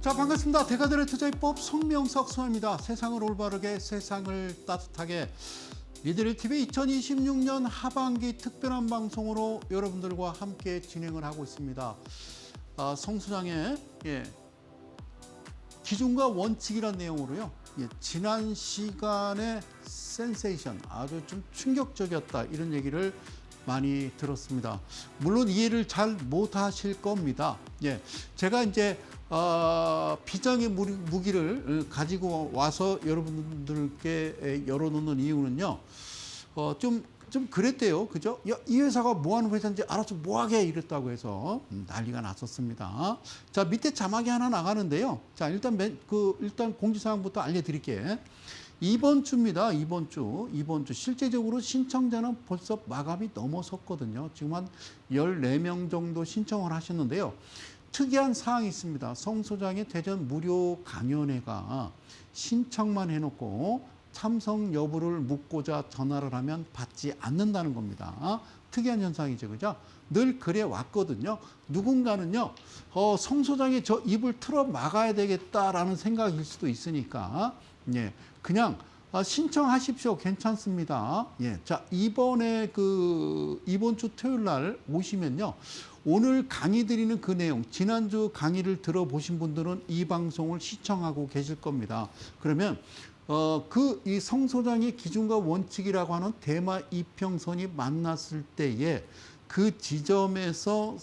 자, 반갑습니다. 대가들의 투자입법 손명석 소장입니다. 세상을 올바르게, 세상을 따뜻하게. 이들의 TV 2026년 하반기 특별한 방송으로 여러분들과 함께 진행을 하고 있습니다. 성 소장의 기준과 원칙이라는 내용으로요. 지난 시간에 센세이션, 아주 좀 충격적이었다, 이런 얘기를 많이 들었습니다. 물론 이해를 잘 못하실 겁니다. 제가 이제 비장의 무기를 가지고 와서 여러분들께 열어놓는 이유는요, 좀 그랬대요. 그죠? 이 회사가 뭐 하는 회사인지 알아서 뭐 하게 이랬다고 해서 난리가 났었습니다. 자, 밑에 자막이 하나 나가는데요. 자, 일단 공지사항부터 알려드릴게요. 이번 주입니다. 이번 주. 실제적으로 신청자는 벌써 마감이 넘어섰거든요. 지금 한 14명 정도 신청을 하셨는데요. 특이한 사항이 있습니다. 성 소장의 대전 무료 강연회가 신청만 해놓고 참석 여부를 묻고자 전화를 하면 받지 않는다는 겁니다. 특이한 현상이죠. 그죠? 늘 그래 왔거든요. 누군가는요, 성 소장이 저 입을 틀어 막아야 되겠다라는 생각일 수도 있으니까, 그냥 신청하십시오. 괜찮습니다. 자, 이번 주 토요일 날 오시면요, 오늘 강의 드리는 그 내용, 지난주 강의를 들어보신 분들은 이 방송을 시청하고 계실 겁니다. 그러면 이 성 소장의 기준과 원칙이라고 하는 대마 이평선이 만났을 때에 그 지점에서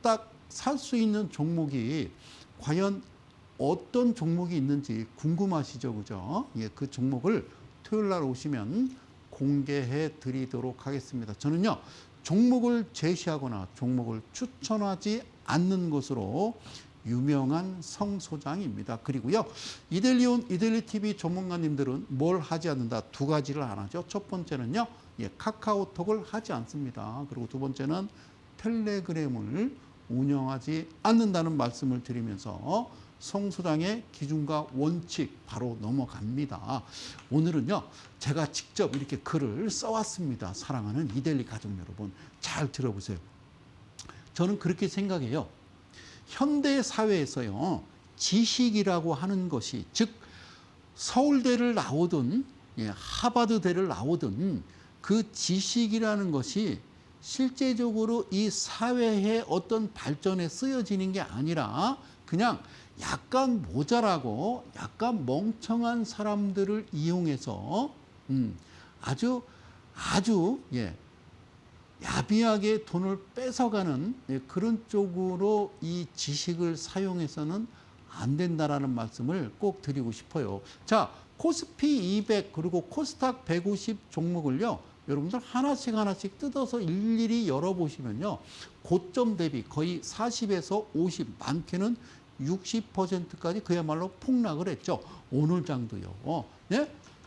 딱 살 수 있는 종목이 과연 어떤 종목이 있는지 궁금하시죠, 그죠? 그 종목을 토요일 날 오시면 공개해 드리도록 하겠습니다. 저는요, 종목을 제시하거나 종목을 추천하지 않는 것으로 유명한 성 소장입니다. 그리고요, 이데리 TV 전문가님들은 뭘 하지 않는다? 두 가지를 안 하죠. 첫 번째는요, 카카오톡을 하지 않습니다. 그리고 두 번째는 텔레그램을 운영하지 않는다는 말씀을 드리면서 성 소장의 기준과 원칙 바로 넘어갑니다. 오늘은요, 제가 직접 이렇게 글을 써왔습니다. 사랑하는 이데리 가족 여러분, 잘 들어보세요. 저는 그렇게 생각해요. 현대 사회에서요, 지식이라고 하는 것이, 즉 서울대를 나오든 하버드대를 나오든 그 지식이라는 것이 실제적으로 이 사회의 어떤 발전에 쓰여지는 게 아니라 그냥 약간 모자라고 약간 멍청한 사람들을 이용해서 아주 야비하게 돈을 뺏어가는 그런 쪽으로 이 지식을 사용해서는 안 된다라는 말씀을 꼭 드리고 싶어요. 자, 코스피 200 그리고 코스닥 150 종목을요, 여러분들 하나씩 뜯어서 일일이 열어보시면요, 고점 대비 거의 40에서 50, 많게는 60%까지 그야말로 폭락을 했죠. 오늘 장도요.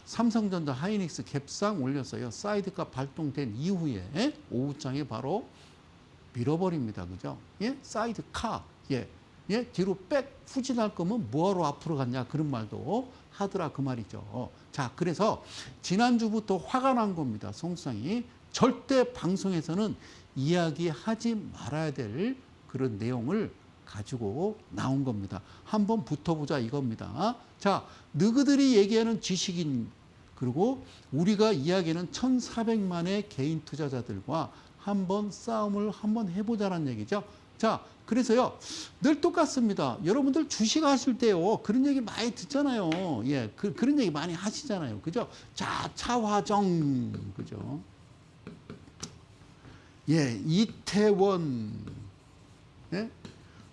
삼성전자, 하이닉스 갭상 올렸어요. 사이드가 발동된 이후에 오후장에 바로 밀어버립니다. 그죠? 사이드 카. 뒤로 백 후진할 거면 뭐하러 앞으로 갔냐, 그런 말도 하더라, 그 말이죠. 자, 그래서 지난주부터 화가 난 겁니다. 성 소장이 절대 방송에서는 이야기하지 말아야 될 그런 내용을 가지고 나온 겁니다. 한번 붙어보자 이겁니다. 자, 너희들이 얘기하는 지식인, 그리고 우리가 이야기하는 1,400만의 개인 투자자들과 한번 싸움을 한번 해보자는 얘기죠. 자, 그래서요, 늘 똑같습니다. 여러분들 주식 하실 때요, 그런 얘기 많이 듣잖아요. 그런 얘기 많이 하시잖아요. 그죠? 자, 차화정, 그죠? 이태원,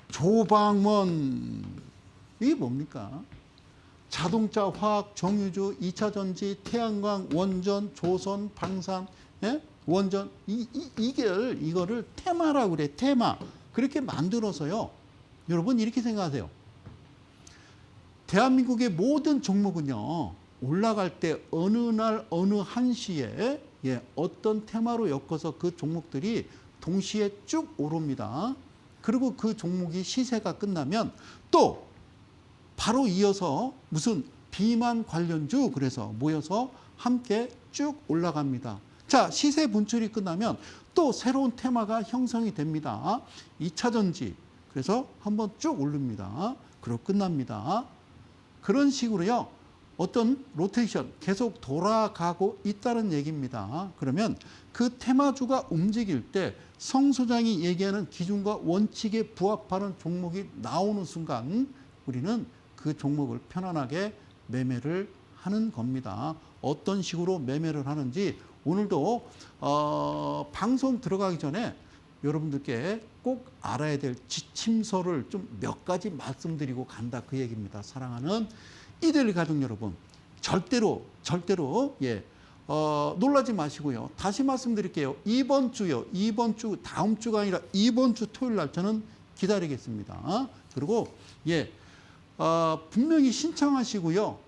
조방원, 이게 뭡니까? 자동차, 화학, 정유주, 2차 전지, 태양광, 원전, 조선, 방산, 원전, 이거를 테마라고 그래, 테마. 그렇게 만들어서요, 여러분 이렇게 생각하세요. 대한민국의 모든 종목은요, 올라갈 때 어느 날 어느 한시에 어떤 테마로 엮어서 그 종목들이 동시에 쭉 오릅니다. 그리고 그 종목이 시세가 끝나면 또 바로 이어서 무슨 비만 관련주, 그래서 모여서 함께 쭉 올라갑니다. 자, 시세 분출이 끝나면 또 새로운 테마가 형성이 됩니다. 2차 전지, 그래서 한번 쭉 오릅니다. 그리고 끝납니다. 그런 식으로요. 어떤 로테이션 계속 돌아가고 있다는 얘기입니다. 그러면 그 테마주가 움직일 때 성 소장이 얘기하는 기준과 원칙에 부합하는 종목이 나오는 순간 우리는 그 종목을 편안하게 매매를 하는 겁니다. 어떤 식으로 매매를 하는지 오늘도 방송 들어가기 전에 여러분들께 꼭 알아야 될 지침서를 좀 몇 가지 말씀드리고 간다 그 얘기입니다. 사랑하는 이데일리 가족 여러분, 절대로 놀라지 마시고요. 다시 말씀드릴게요. 이번 주 다음 주가 아니라 이번 주 토요일 날 저는 기다리겠습니다. 그리고 분명히 신청하시고요.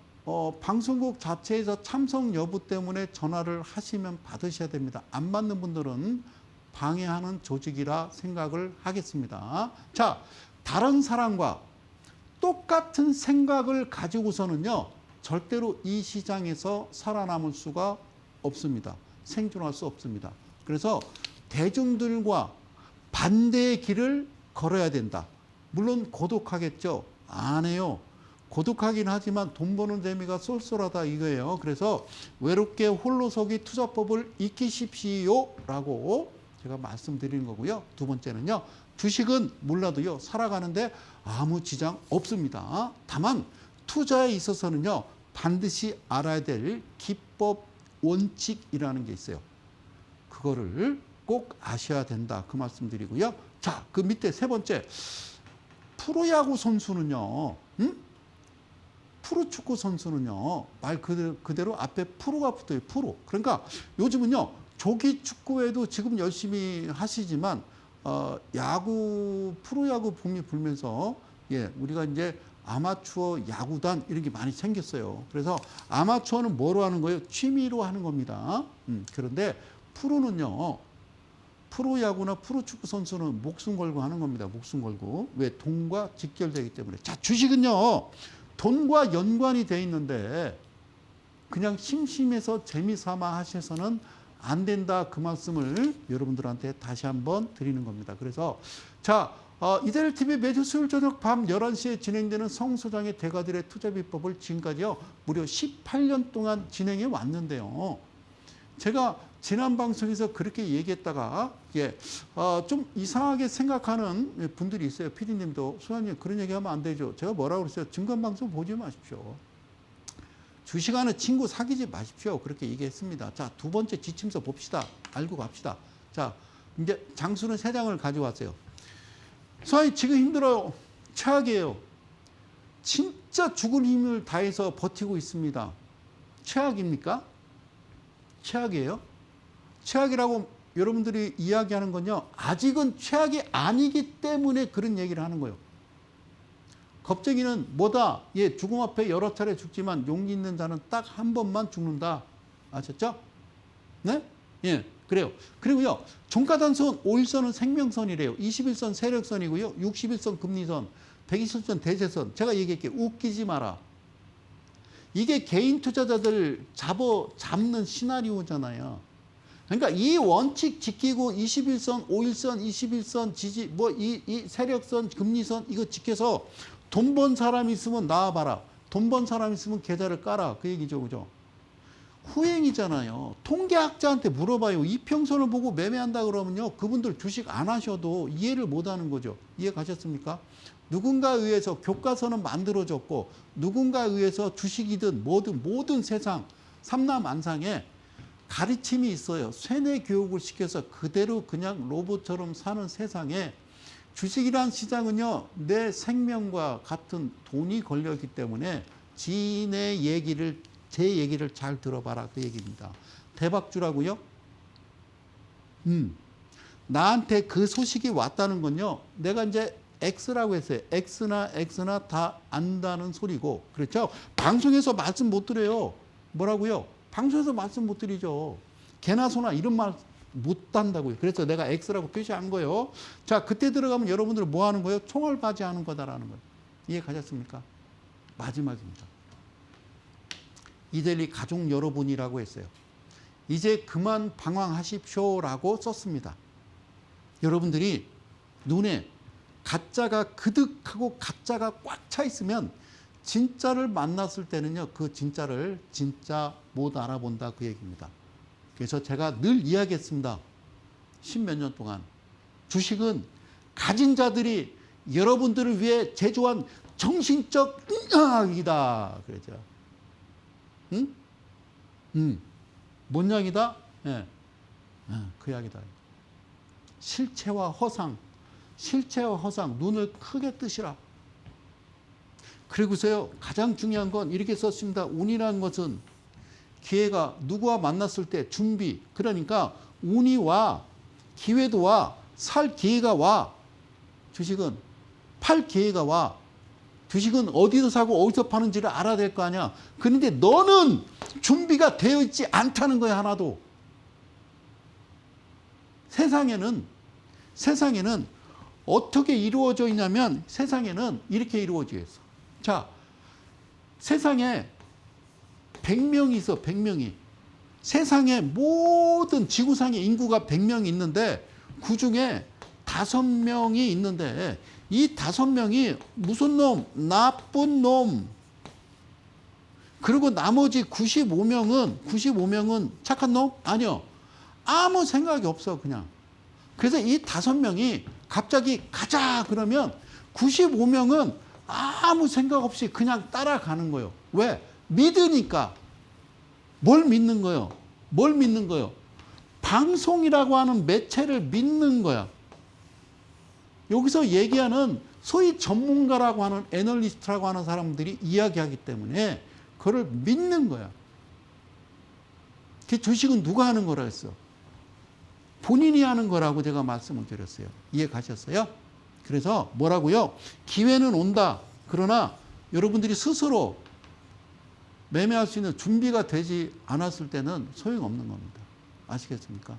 방송국 자체에서 참석 여부 때문에 전화를 하시면 받으셔야 됩니다. 안 받는 분들은 방해하는 조직이라 생각을 하겠습니다. 자, 다른 사람과 똑같은 생각을 가지고서는요, 절대로 이 시장에서 살아남을 수가 없습니다. 생존할 수 없습니다. 그래서 대중들과 반대의 길을 걸어야 된다. 물론 고독하겠죠. 안 해요. 고독하긴 하지만 돈 버는 재미가 쏠쏠하다 이거예요. 그래서 외롭게 홀로서기 투자법을 익히십시오 라고 제가 말씀드리는 거고요. 두 번째는요. 주식은 몰라도요. 살아가는데 아무 지장 없습니다. 다만 투자에 있어서는요. 반드시 알아야 될 기법 원칙이라는 게 있어요. 그거를 꼭 아셔야 된다. 그 말씀드리고요. 자, 그 밑에 세 번째. 프로야구 선수는요. 프로축구 선수는요. 말 그대로 앞에 프로가 붙어요. 프로. 그러니까 요즘은요. 조기 축구에도 지금 열심히 하시지만 프로야구 붐이 불면서 우리가 이제 아마추어 야구단 이런 게 많이 생겼어요. 그래서 아마추어는 뭐로 하는 거예요? 취미로 하는 겁니다. 그런데 프로는요. 프로야구나 프로축구 선수는 목숨 걸고 하는 겁니다. 목숨 걸고. 왜? 돈과 직결되기 때문에. 자, 주식은요. 돈과 연관이 돼 있는데 그냥 심심해서 재미삼아 하셔서는 안 된다. 그 말씀을 여러분들한테 다시 한번 드리는 겁니다. 그래서 자, 이데일리 TV 매주 수요일 저녁 밤 11시에 진행되는 성 소장의 대가들의 투자 비법을 지금까지요. 무려 18년 동안 진행해 왔는데요. 제가 지난 방송에서 그렇게 얘기했다가 좀 이상하게 생각하는 분들이 있어요. PD님도 소장님 그런 얘기하면 안 되죠. 제가 뭐라고 그랬어요? 증권방송 보지 마십시오. 주식하는 친구 사귀지 마십시오. 그렇게 얘기했습니다. 자, 두 번째 지침서 봅시다. 알고 갑시다. 자, 이제 장수는 3장을 가져왔어요. 소장님 지금 힘들어요. 최악이에요. 진짜 죽을 힘을 다해서 버티고 있습니다. 최악입니까? 최악이에요? 최악이라고 여러분들이 이야기하는 건요. 아직은 최악이 아니기 때문에 그런 얘기를 하는 거예요. 겁쟁이는 뭐다? 죽음 앞에 여러 차례 죽지만 용기 있는 자는 딱 한 번만 죽는다. 아셨죠? 네? 그래요. 그리고요. 종가단선 5일선은 생명선이래요. 21선 세력선이고요. 61선 금리선, 120선 대세선. 제가 얘기할게요. 웃기지 마라. 이게 개인 투자자들 잡는 시나리오잖아요. 그러니까 이 원칙 지키고 21선, 5일선, 21선 지지 이 세력선, 금리선 이거 지켜서 돈 번 사람 있으면 나와봐라. 돈 번 사람 있으면 계좌를 깔아. 그 얘기죠. 그죠? 후행이잖아요. 통계학자한테 물어봐요. 이평선을 보고 매매한다 그러면요. 그분들 주식 안 하셔도 이해를 못 하는 거죠. 이해 가셨습니까? 누군가에 의해서 교과서는 만들어졌고 누군가에 의해서 주식이든 모든 세상 삼라만상에 가르침이 있어요. 쇠뇌 교육을 시켜서 그대로 그냥 로봇처럼 사는 세상에 주식이란 시장은요. 내 생명과 같은 돈이 걸려있기 때문에 제 얘기를 잘 들어봐라. 그 얘기입니다. 대박주라고요? 나한테 그 소식이 왔다는 건요. 내가 이제 X라고 했어요. X나 다 안다는 소리고. 그렇죠? 방송에서 말씀 못 드려요. 뭐라고요? 방송에서 말씀 못 드리죠. 개나 소나 이런 말 못 한다고요. 그래서 내가 X라고 표시한 거예요. 자, 그때 들어가면 여러분들 뭐 하는 거예요? 총알바지하는 거다라는 거예요. 이해 가셨습니까? 마지막입니다. 이데일리 가족 여러분이라고 했어요. 이제 그만 방황하십시오라고 썼습니다. 여러분들이 눈에 가짜가 그득하고 가짜가 꽉 차 있으면 진짜를 만났을 때는요, 그 진짜를 진짜 못 알아본다 그 얘기입니다. 그래서 제가 늘 이야기했습니다. 10몇 년 동안. 주식은 가진 자들이 여러분들을 위해 제조한 정신적 약이다. 그러죠. 응? 뭔 약이다? 예. 그 약이다. 실체와 허상, 눈을 크게 뜨시라. 그리고서요, 가장 중요한 건 이렇게 썼습니다. 운이라는 것은 기회가 누구와 만났을 때 준비. 그러니까 운이 와, 기회도 와, 살 기회가 와. 주식은 팔 기회가 와. 주식은 어디서 사고 어디서 파는지를 알아야 될 거 아니야. 그런데 너는 준비가 되어 있지 않다는 거야, 하나도. 세상에는 어떻게 이루어져 있냐면 세상에는 이렇게 이루어져 있어. 자, 세상에 100명이 있어, 100명이. 세상에 모든 지구상의 인구가 100명이 있는데 그 중에 5명이 있는데 이 5명이 무슨 놈? 나쁜 놈. 그리고 나머지 95명은 착한 놈? 아니요. 아무 생각이 없어, 그냥. 그래서 이 5명이 갑자기 가자 그러면 95명은 아무 생각 없이 그냥 따라가는 거예요. 왜? 믿으니까. 뭘 믿는 거예요? 방송이라고 하는 매체를 믿는 거야. 여기서 얘기하는 소위 전문가라고 하는 애널리스트라고 하는 사람들이 이야기하기 때문에 그걸 믿는 거야. 그 주식은 누가 하는 거라 했어? 본인이 하는 거라고 제가 말씀을 드렸어요. 이해 가셨어요? 그래서 뭐라고요? 기회는 온다. 그러나 여러분들이 스스로 매매할 수 있는 준비가 되지 않았을 때는 소용없는 겁니다. 아시겠습니까?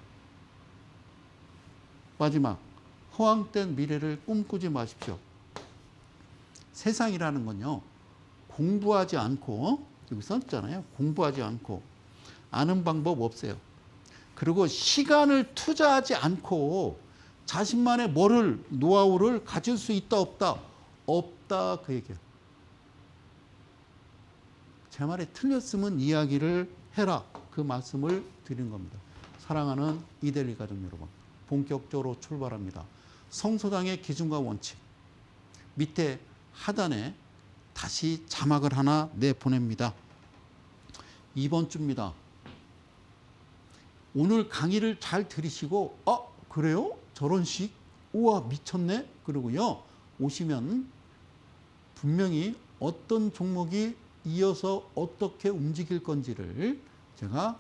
마지막, 허황된 미래를 꿈꾸지 마십시오. 세상이라는 건요, 공부하지 않고, 여기 썼잖아요. 공부하지 않고 아는 방법 없어요. 그리고 시간을 투자하지 않고 자신만의 노하우를 가질 수 있다 없다? 없다 그 얘기예요. 제 말이 틀렸으면 이야기를 해라 그 말씀을 드린 겁니다. 사랑하는 이데일리 가족 여러분, 본격적으로 출발합니다. 성소당의 기준과 원칙 밑에 하단에 다시 자막을 하나 내보냅니다. 이번 주입니다. 오늘 강의를 잘 들으시고 그래요? 저런 식? 우와 미쳤네? 그러고요. 오시면 분명히 어떤 종목이 이어서 어떻게 움직일 건지를 제가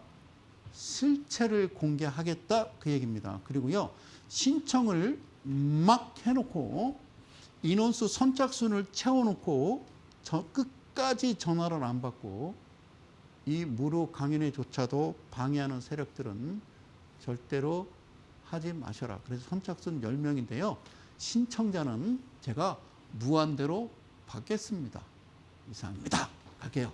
실체를 공개하겠다 그 얘기입니다. 그리고요. 신청을 막 해놓고 인원수 선착순을 채워놓고 끝까지 전화를 안 받고 이 무료 강연회조차도 방해하는 세력들은 절대로 하지 마셔라. 그래서 선착순 10명인데요. 신청자는 제가 무한대로 받겠습니다. 이상입니다. 갈게요.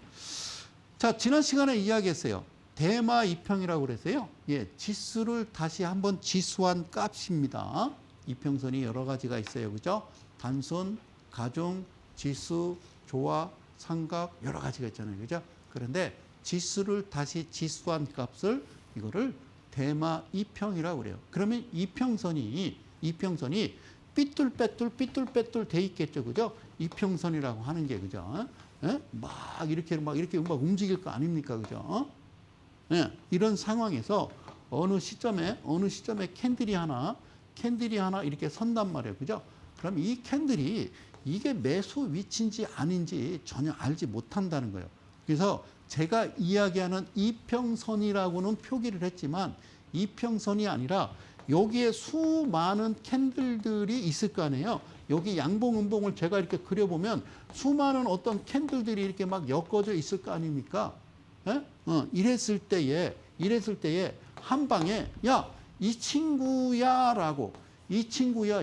자, 지난 시간에 이야기했어요. 대마 이평이라고 그랬어요. 예, 지수를 다시 한번 지수한 값입니다. 이평선이 여러 가지가 있어요. 그죠? 단순, 가중, 지수, 조화, 삼각 여러 가지가 있잖아요. 그죠? 그런데 지수를 다시 지수한 값을 이거를 대마 이평이라고 그래요. 그러면 이평선이 삐뚤빼뚤 돼 있겠죠. 그죠? 이평선이라고 하는 게 그죠? 예? 막 이렇게 움직일 거 아닙니까? 그죠? 예, 이런 상황에서 어느 시점에 캔들이 하나 이렇게 선단 말이에요. 그죠? 그럼 이 캔들이 이게 매수 위치인지 아닌지 전혀 알지 못한다는 거예요. 그래서 제가 이야기하는 이평선이라고는 표기를 했지만 이평선이 아니라 여기에 수많은 캔들들이 있을 거 아니에요. 여기 양봉, 음봉을 제가 이렇게 그려보면 수많은 어떤 캔들들이 이렇게 막 엮어져 있을 거 아닙니까? 예? 이랬을 때에 한 방에 야, 이 친구야 라고 이 친구야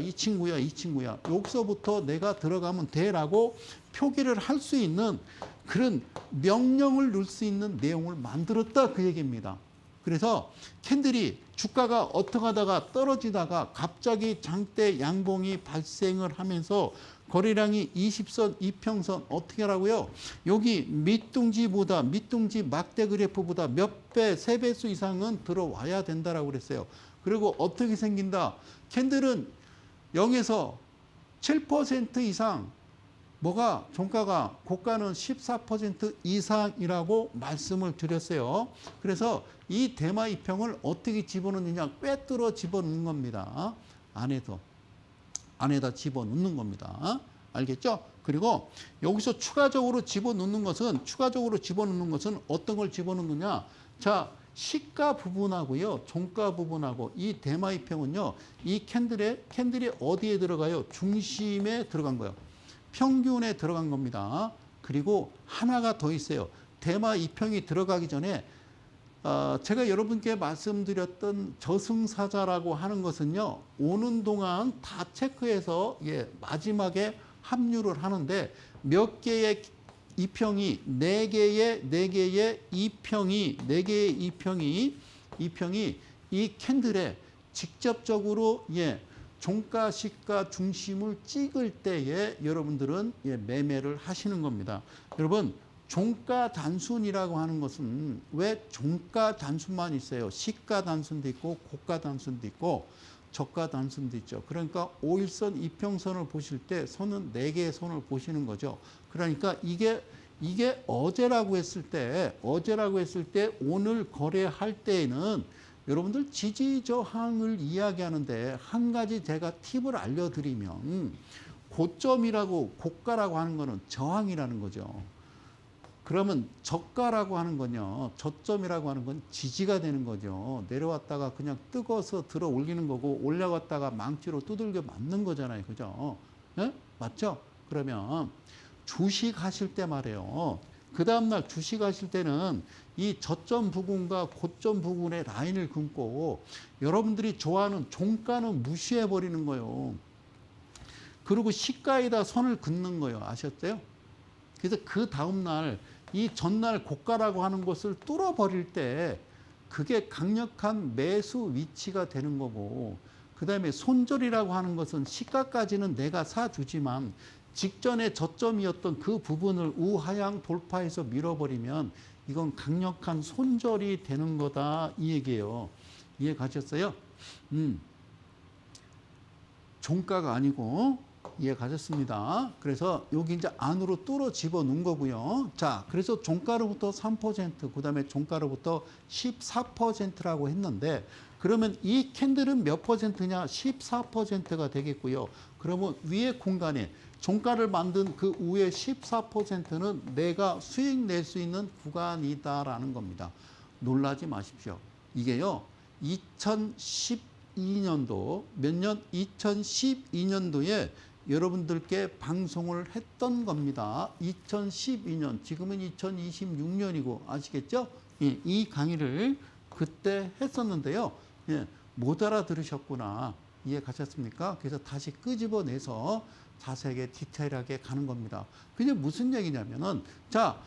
여기서부터 내가 들어가면 돼라고 표기를 할 수 있는 그런 명령을 넣을 수 있는 내용을 만들었다 그 얘기입니다. 그래서 캔들이 주가가 어떻게 하다가 떨어지다가 갑자기 장대 양봉이 발생을 하면서 거래량이 20선, 이평선 어떻게 하라고요? 여기 밑둥지 막대 그래프보다 몇 배, 3배수 이상은 들어와야 된다라고 그랬어요. 그리고 어떻게 생긴다? 캔들은 0에서 7% 이상 뭐가 종가가 고가는 14% 이상이라고 말씀을 드렸어요. 그래서 이 대마 이평을 어떻게 집어넣느냐? 꿰뚫어 집어넣는 겁니다. 안에다 집어넣는 겁니다. 알겠죠? 그리고 여기서 추가적으로 집어넣는 것은 어떤 걸 집어넣느냐? 자, 시가 부분하고요, 종가 부분하고 이 대마 이평은요, 이 캔들이 어디에 들어가요? 중심에 들어간 거예요. 평균에 들어간 겁니다. 그리고 하나가 더 있어요. 대마 이평이 들어가기 전에 제가 여러분께 말씀드렸던 저승사자라고 하는 것은요, 오는 동안 다 체크해서 마지막에 합류를 하는데 몇 개의 이평이 4개의 이평이 이 캔들에 직접적으로 종가 시가 중심을 찍을 때에 여러분들은 매매를 하시는 겁니다. 여러분, 종가 단순이라고 하는 것은 왜 종가 단순만 있어요? 시가 단순도 있고 고가 단순도 있고 저가 단순도 있죠. 그러니까 5일선 이평선을 보실 때 선은 4개의 선을 보시는 거죠. 그러니까 이게 어제라고 했을 때 오늘 거래할 때에는 여러분들 지지 저항을 이야기하는데 한 가지 제가 팁을 알려드리면 고점이라고 고가라고 하는 거는 저항이라는 거죠. 그러면 저가라고 하는 건요, 저점이라고 하는 건 지지가 되는 거죠. 내려왔다가 그냥 뜨거워서 들어 올리는 거고 올라갔다가 망치로 두들겨 맞는 거잖아요. 그죠? 네? 맞죠? 그러면 주식 하실 때 말이에요. 그 다음날 주식 하실 때는 이 저점 부분과 고점 부분의 라인을 긋고 여러분들이 좋아하는 종가는 무시해 버리는 거예요. 그리고 시가에다 선을 긋는 거예요. 아셨어요? 그래서 그 다음날 이 전날 고가라고 하는 것을 뚫어버릴 때 그게 강력한 매수 위치가 되는 거고, 그 다음에 손절이라고 하는 것은 시가까지는 내가 사주지만 직전에 저점이었던 그 부분을 우하향 돌파해서 밀어버리면 이건 강력한 손절이 되는 거다, 이 얘기예요. 이해 가셨어요? 종가가 아니고 이해 가셨습니다. 그래서 여기 이제 안으로 뚫어 집어 넣은 거고요. 자, 그래서 종가로부터 3%, 그 다음에 종가로부터 14%라고 했는데, 그러면 이 캔들은 몇 퍼센트냐? 14%가 되겠고요. 그러면 위에 공간에 종가를 만든 그 위에 14%는 내가 수익 낼 수 있는 구간이다라는 겁니다. 놀라지 마십시오. 이게요, 2012년도, 몇 년? 2012년도에 여러분들께 방송을 했던 겁니다. 2012년, 지금은 2026년이고 아시겠죠? 이 강의를 그때 했었는데요. 못 알아들으셨구나. 이해 가셨습니까? 그래서 다시 끄집어내서 자세하게 디테일하게 가는 겁니다. 그게 무슨 얘기냐면은, 자,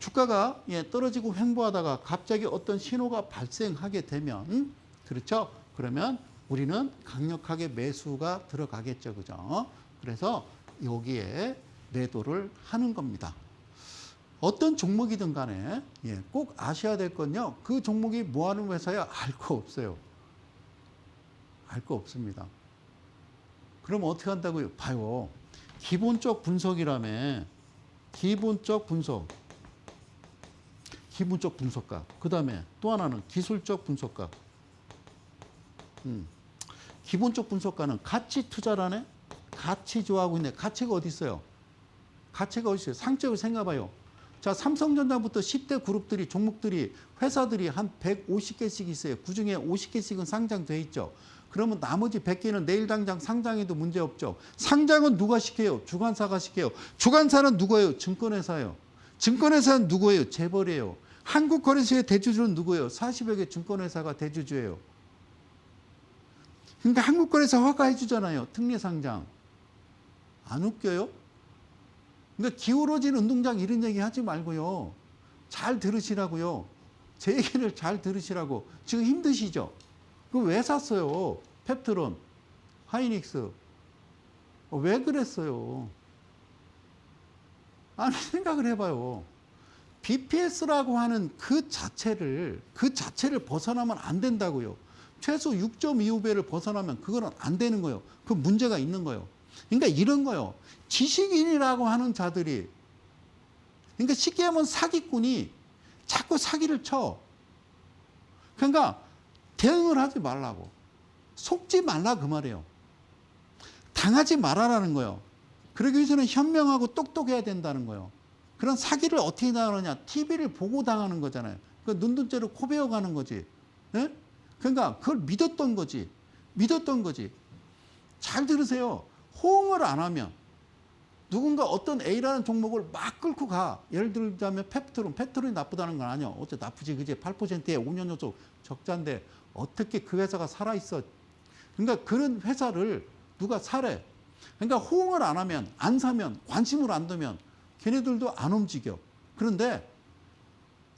주가가 떨어지고 횡보하다가 갑자기 어떤 신호가 발생하게 되면, 그렇죠? 그러면 우리는 강력하게 매수가 들어가겠죠. 그죠? 그래서 여기에 매도를 하는 겁니다. 어떤 종목이든 간에 꼭 아셔야 될 건요, 그 종목이 뭐 하는 회사야? 알 거 없어요. 알 거 없습니다. 그럼 어떻게 한다고요? 봐요. 기본적 분석이라며. 기본적 분석가. 그 다음에 또 하나는 기술적 분석가. 기본적 분석가는 가치 투자라네? 가치 좋아하고 있네. 가치가 어디 있어요? 가치가 어디 있어요? 상적으로 생각해봐요. 자, 삼성전자부터 10대 그룹들이, 종목들이, 회사들이 한 150개씩 있어요. 그 중에 50개씩은 상장돼 있죠. 그러면 나머지 100개는 내일 당장 상장해도 문제 없죠. 상장은 누가 시켜요? 주관사가 시켜요. 주관사는 누구예요? 증권회사예요. 증권회사는 누구예요? 재벌이에요. 한국거래소의 대주주는 누구예요? 40여 개 증권회사가 대주주예요. 그러니까 한국거래소 허가해 주잖아요. 특례상장. 안 웃겨요? 그러니까 기울어진 운동장 이런 얘기 하지 말고요. 잘 들으시라고요. 제 얘기를 잘 들으시라고. 지금 힘드시죠? 그럼 왜 샀어요? 펩트론, 하이닉스. 왜 그랬어요? 아니, 생각을 해봐요. BPS라고 하는 그 자체를 벗어나면 안 된다고요. 최소 6.25배를 벗어나면 그거는 안 되는 거예요. 그 문제가 있는 거예요. 그러니까 이런 거예요. 지식인이라고 하는 자들이, 그러니까 쉽게 하면 사기꾼이 자꾸 사기를 쳐. 그러니까 대응을 하지 말라고. 속지 말라 그 말이에요. 당하지 말아라는 거예요. 그러기 위해서는 현명하고 똑똑해야 된다는 거예요. 그런 사기를 어떻게 당하느냐. TV를 보고 당하는 거잖아요. 그 눈동자로 코 베어가는 거지. 네? 그러니까 그걸 믿었던 거지. 잘 들으세요. 호응을 안 하면 누군가 어떤 A라는 종목을 막 끌고 가. 예를 들자면 펩트론이 나쁘다는 건 아니야. 어째 나쁘지, 그지? 8%에 5년 연속 적자인데 어떻게 그 회사가 살아있어? 그러니까 그런 회사를 누가 사래. 그러니까 호응을 안 하면, 안 사면, 관심을 안 두면 걔네들도 안 움직여. 그런데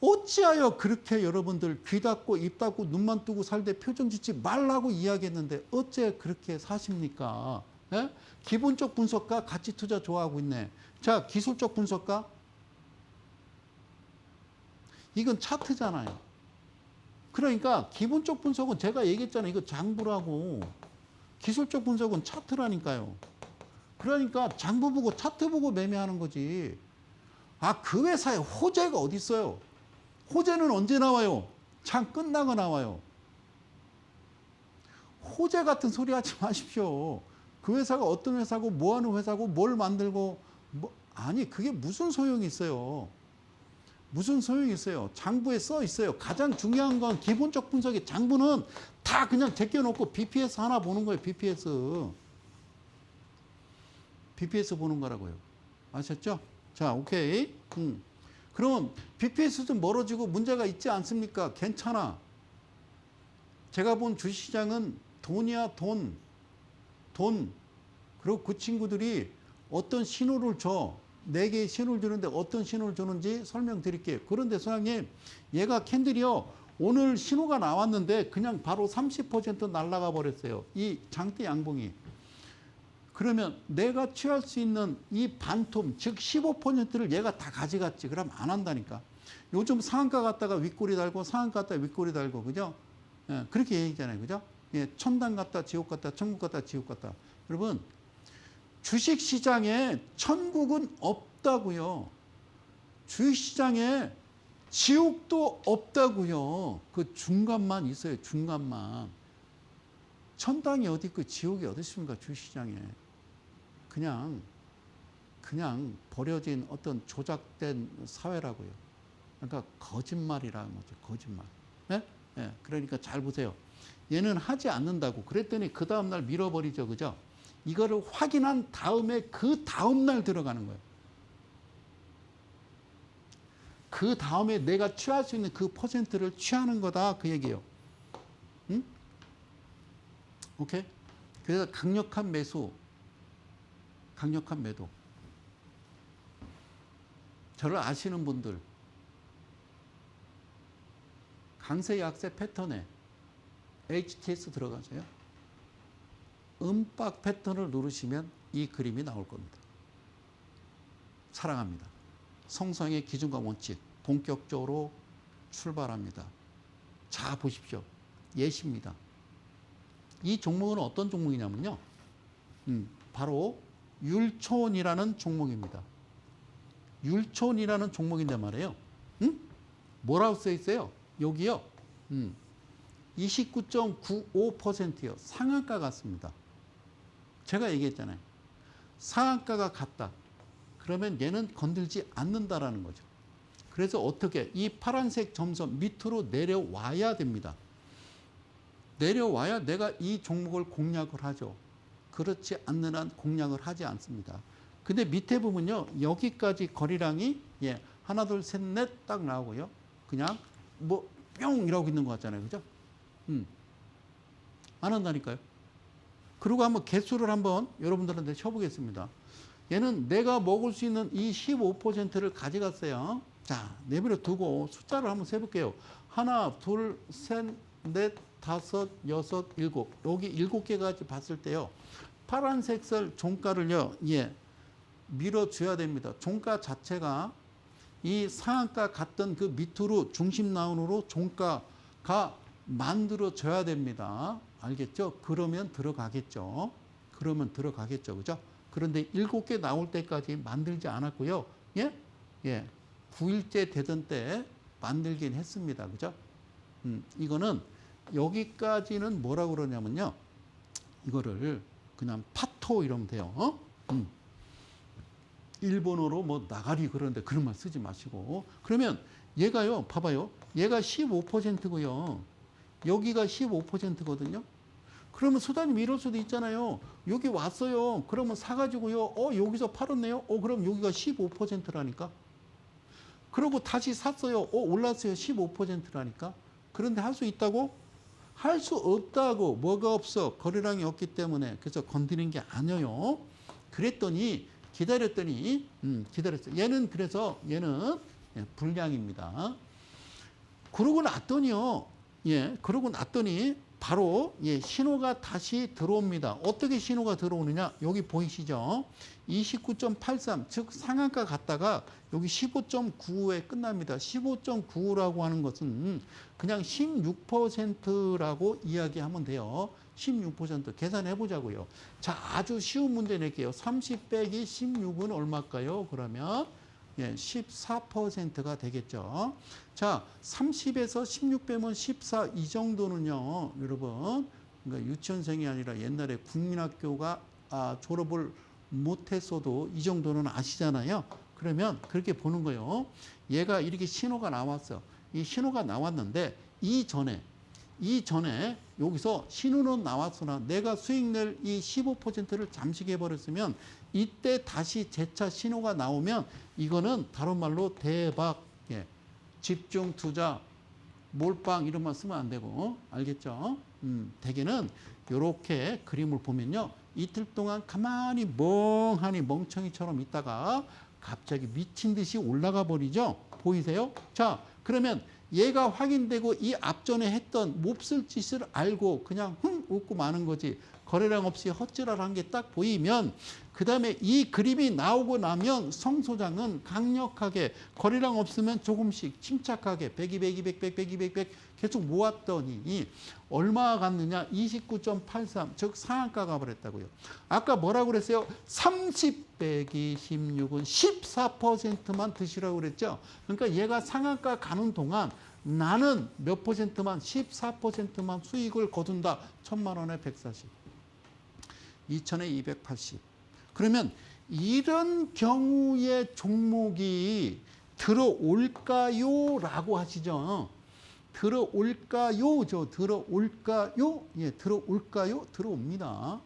어찌하여 그렇게 여러분들 귀 닫고 입 닫고 눈만 뜨고 살되 표정 짓지 말라고 이야기했는데 어째 그렇게 사십니까? 예? 기본적 분석가 가치 투자 좋아하고 있네. 자, 기술적 분석가? 이건 차트잖아요. 그러니까 기본적 분석은 제가 얘기했잖아요. 이거 장부라고. 기술적 분석은 차트라니까요. 그러니까 장부 보고 차트 보고 매매하는 거지. 아, 그 회사에 호재가 어디 있어요? 호재는 언제 나와요? 장 끝나고 나와요. 호재 같은 소리 하지 마십시오. 그 회사가 어떤 회사고 뭐 하는 회사고 뭘 만들고 아니 그게 무슨 소용이 있어요. 무슨 소용이 있어요. 장부에 써 있어요. 가장 중요한 건 기본적 분석이 장부는 다 그냥 제껴놓고 BPS 하나 보는 거예요. BPS 보는 거라고요. 아셨죠? 자, 오케이. 그럼 BPS 좀 멀어지고 문제가 있지 않습니까? 괜찮아. 제가 본 주식시장은 돈이야, 돈. 그리고 그 친구들이 어떤 신호를 줘. 4개의 신호를 주는데 어떤 신호를 주는지 설명드릴게요. 그런데 소장님, 얘가 캔들이요. 오늘 신호가 나왔는데 그냥 바로 30% 날아가 버렸어요. 이 장대 양봉이. 그러면 내가 취할 수 있는 이 반톰, 즉 15%를 얘가 다 가져갔지. 그럼 안 한다니까. 요즘 상한가 갔다가 윗꼬리 달고 상한가 갔다가 윗꼬리 달고, 그죠? 예, 그렇게 얘기잖아요. 그죠? 예, 천당 갔다 지옥 갔다 천국 갔다 지옥 갔다. 여러분, 주식시장에 천국은 없다고요. 주식시장에 지옥도 없다고요. 그 중간만 있어요. 중간만. 천당이 어디 있고 지옥이 어디 있습니까? 주식시장에. 그냥 버려진 어떤 조작된 사회라고요. 그러니까 거짓말이라는 거죠. 거짓말. 네? 네. 그러니까 잘 보세요. 얘는 하지 않는다고. 그랬더니 그 다음날 밀어버리죠. 그죠? 이거를 확인한 다음에 그 다음날 들어가는 거예요. 그 다음에 내가 취할 수 있는 그 퍼센트를 취하는 거다. 그 얘기예요. 응? 오케이? 그래서 강력한 매도. 저를 아시는 분들, 강세 약세 패턴에 HTS 들어가세요. 음박 패턴을 누르시면 이 그림이 나올 겁니다. 사랑합니다. 성성의 기준과 원칙 본격적으로 출발합니다. 자, 보십시오. 예시입니다. 이 종목은 어떤 종목이냐면요. 바로 율촌이라는 종목입니다. 율촌이라는 종목인데 말이에요. 뭐라고 써 있어요? 여기요. 29.95%요. 상한가 같습니다. 제가 얘기했잖아요. 상한가가 같다. 그러면 얘는 건들지 않는다라는 거죠. 그래서 어떻게 이 파란색 점선 밑으로 내려와야 됩니다. 내려와야 내가 이 종목을 공략을 하죠. 그렇지 않는 한 공략을 하지 않습니다. 근데 밑에 보면요. 여기까지 거리량이 하나 둘 셋 넷 딱 나오고요. 그냥 뭐 뿅 이러고 있는 것 같잖아요. 그죠? 안 한다니까요. 그리고 한번 개수를 한번 여러분들한테 쳐보겠습니다. 얘는 내가 먹을 수 있는 이 15%를 가져갔어요. 자, 내버려 두고 숫자를 한번 세볼게요. 하나, 둘, 셋, 넷, 다섯, 여섯, 일곱. 여기 7개까지 봤을 때요. 파란색 셀 종가를요, 예, 밀어줘야 됩니다. 종가 자체가 이 상한가 갔던 그 밑으로 중심 라인으로 종가가 만들어져야 됩니다. 알겠죠? 그러면 들어가겠죠. 그러면 들어가겠죠. 그죠? 그런데 7개 나올 때까지 만들지 않았고요. 예? 예. 9일째 되던 때 만들긴 했습니다. 그죠? 이거는 여기까지는 뭐라고 그러냐면요. 이거를 그냥 파토 이러면 돼요. 어? 일본어로 뭐 나가리 그러는데 그런 말 쓰지 마시고. 그러면 얘가요. 봐봐요. 얘가 15%고요. 여기가 15%거든요. 그러면 수단님 이럴 수도 있잖아요. 여기 왔어요. 그러면 사가지고요. 여기서 팔았네요. 그럼 여기가 15%라니까. 그러고 다시 샀어요. 올랐어요. 15%라니까. 그런데 할 수 있다고? 할 수 없다고. 뭐가 없어? 거래량이 없기 때문에. 그래서 건드린 게 아니에요. 그랬더니 기다렸더니 기다렸어요. 얘는 그래서 얘는 불량입니다. 그러고 났더니요. 예, 그러고 났더니 바로 예, 신호가 다시 들어옵니다. 어떻게 신호가 들어오느냐? 여기 보이시죠? 29.83, 즉 상한가 갔다가 여기 15.95에 끝납니다. 15.95라고 하는 것은 그냥 16%라고 이야기하면 돼요. 16% 계산해 보자고요. 자, 아주 쉬운 문제 낼게요. 30 빼기 16은 얼마일까요? 그러면 예, 14%가 되겠죠. 자, 30에서 16 빼면 14. 이 정도는요, 여러분, 그러니까 유치원생이 아니라 옛날에 국민학교가 졸업을 못했어도 이 정도는 아시잖아요. 그러면 그렇게 보는 거예요. 얘가 이렇게 신호가 나왔어. 이 신호가 나왔는데 이전에 여기서 신호는 나왔으나 내가 수익 낼 이 15%를 잠식해 버렸으면 이때 다시 재차 신호가 나오면 이거는 다른 말로 대박, 예, 집중 투자, 몰빵 이런 말 쓰면 안 되고 알겠죠? 대개는 이렇게 그림을 보면요. 이틀 동안 가만히 멍하니 멍청이처럼 있다가 갑자기 미친 듯이 올라가 버리죠. 보이세요? 자, 그러면 얘가 확인되고 이 앞전에 했던 몹쓸 짓을 알고 그냥 웃고 마는 거지. 거래량 없이 헛질랄한 게 딱 보이면 그 다음에 이 그림이 나오고 나면 성 소장은 강력하게 거래량 없으면 조금씩 침착하게 100, 200, 200, 100, 100, 200, 100 계속 모았더니 얼마 갔느냐? 29.83, 즉 상한가가 버렸다고요. 아까 뭐라고 그랬어요? 30 빼기 16은 14%만 드시라고 그랬죠. 그러니까 얘가 상한가 가는 동안 나는 몇 %만 14%만 수익을 거둔다. 1,000만 원에 140, 2,000에 280. 그러면 이런 경우의 종목이 들어올까요? 라고 하시죠. 들어올까요? 들어올까요? 예, 들어올까요? 들어옵니다.